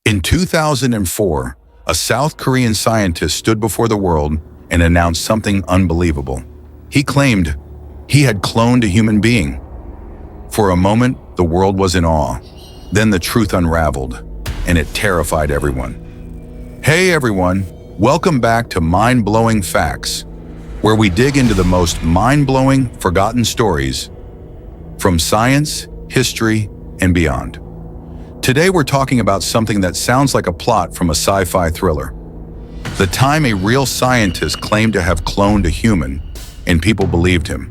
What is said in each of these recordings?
In 2004, a South Korean scientist stood before the world and announced something unbelievable. He claimed he had cloned a human being. For a moment, the world was in awe. Then the truth unraveled, and it terrified everyone. Hey everyone, welcome back to Mind-Blowing Facts, where we dig into the most mind-blowing, forgotten stories from science, history, and beyond. Today we're talking about something that sounds like a plot from a sci-fi thriller. The time a real scientist claimed to have cloned a human, and people believed him.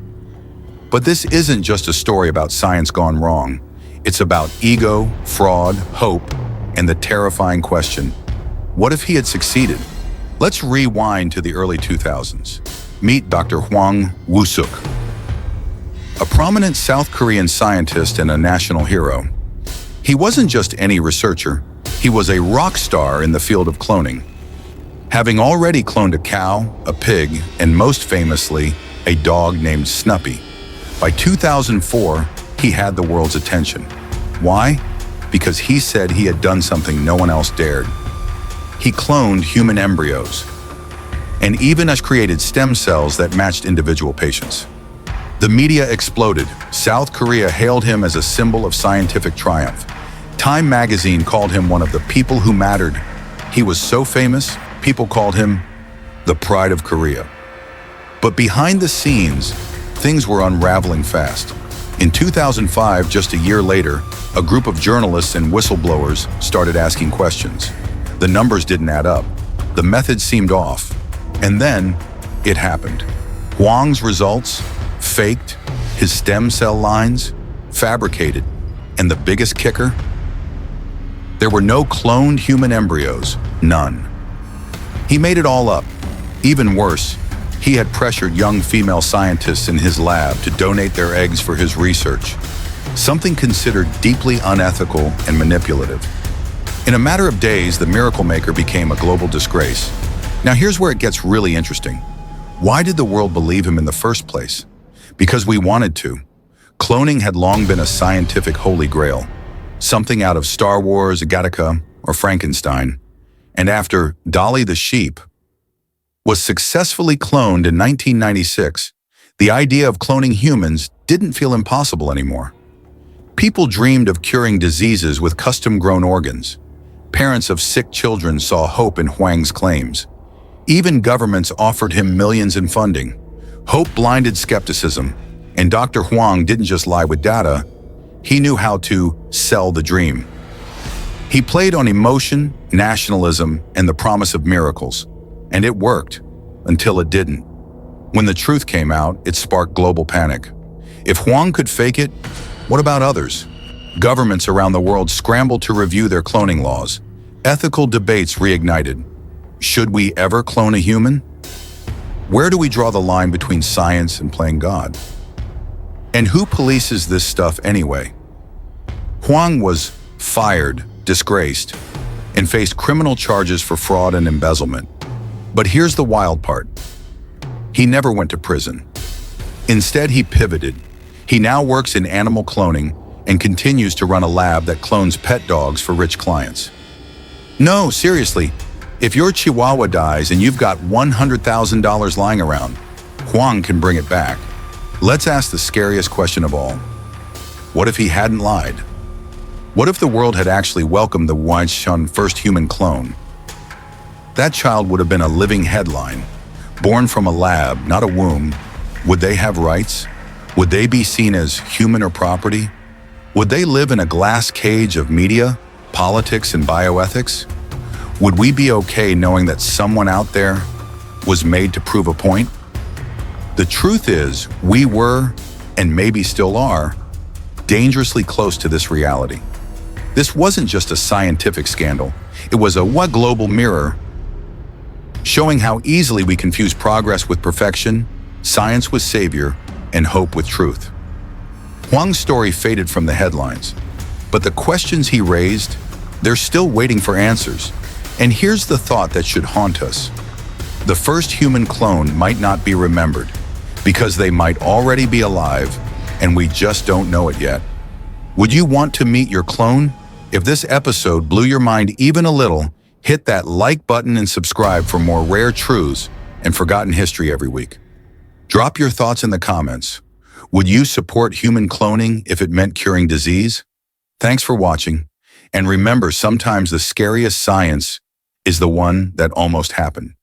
But this isn't just a story about science gone wrong. It's about ego, fraud, hope, and the terrifying question, what if he had succeeded? Let's rewind to the early 2000s. Meet Dr. Hwang Woo-suk, a prominent South Korean scientist and a national hero. He wasn't just any researcher, he was a rock star in the field of cloning. Having already cloned a cow, a pig, and most famously, a dog named Snuppy. By 2004, he had the world's attention. Why? Because he said he had done something no one else dared. He cloned human embryos, and even has created stem cells that matched individual patients. The media exploded. South Korea hailed him as a symbol of scientific triumph. Time magazine called him one of the people who mattered. He was so famous, people called him the pride of Korea. But behind the scenes, things were unraveling fast. In 2005, just a year later, a group of journalists and whistleblowers started asking questions. The numbers didn't add up. The method seemed off. And then, it happened. Hwang's results, faked, his stem cell lines, fabricated, and the biggest kicker? There were no cloned human embryos, none. He made it all up. Even worse, he had pressured young female scientists in his lab to donate their eggs for his research, something considered deeply unethical and manipulative. In a matter of days, the miracle maker became a global disgrace. Now here's where it gets really interesting. Why did the world believe him in the first place? Because we wanted to. Cloning had long been a scientific holy grail, something out of Star Wars, Gattaca, or Frankenstein. And after Dolly the sheep was successfully cloned in 1996, the idea of cloning humans didn't feel impossible anymore. People dreamed of curing diseases with custom-grown organs. Parents of sick children saw hope in Hwang's claims. Even governments offered him millions in funding. Hope blinded skepticism, and Dr. Hwang didn't just lie with data, he knew how to sell the dream. He played on emotion, nationalism, and the promise of miracles. And it worked, until it didn't. When the truth came out, it sparked global panic. If Hwang could fake it, what about others? Governments around the world scrambled to review their cloning laws. Ethical debates reignited. Should we ever clone a human? Where do we draw the line between science and playing God? And who polices this stuff anyway? Hwang was fired, disgraced, and faced criminal charges for fraud and embezzlement. But here's the wild part. He never went to prison. Instead, he pivoted. He now works in animal cloning and continues to run a lab that clones pet dogs for rich clients. No, seriously, if your Chihuahua dies and you've got $100,000 lying around, Hwang can bring it back. Let's ask the scariest question of all. What if he hadn't lied? What if the world had actually welcomed the Wai-Shun first human clone? That child would have been a living headline. Born from a lab, not a womb. Would they have rights? Would they be seen as human or property? Would they live in a glass cage of media, politics, and bioethics? Would we be okay knowing that someone out there was made to prove a point? The truth is, we were, and maybe still are, dangerously close to this reality. This wasn't just a scientific scandal. It was a global mirror showing how easily we confuse progress with perfection, science with savior, and hope with truth. Hwang's story faded from the headlines, but the questions he raised, they're still waiting for answers. And here's the thought that should haunt us. The first human clone might not be remembered because they might already be alive and we just don't know it yet. Would you want to meet your clone If this episode blew your mind even a little, hit that like button and subscribe for more rare truths and forgotten history every week. Drop your thoughts in the comments. Would you support human cloning if it meant curing disease? Thanks for watching, and remember, sometimes the scariest science is the one that almost happened.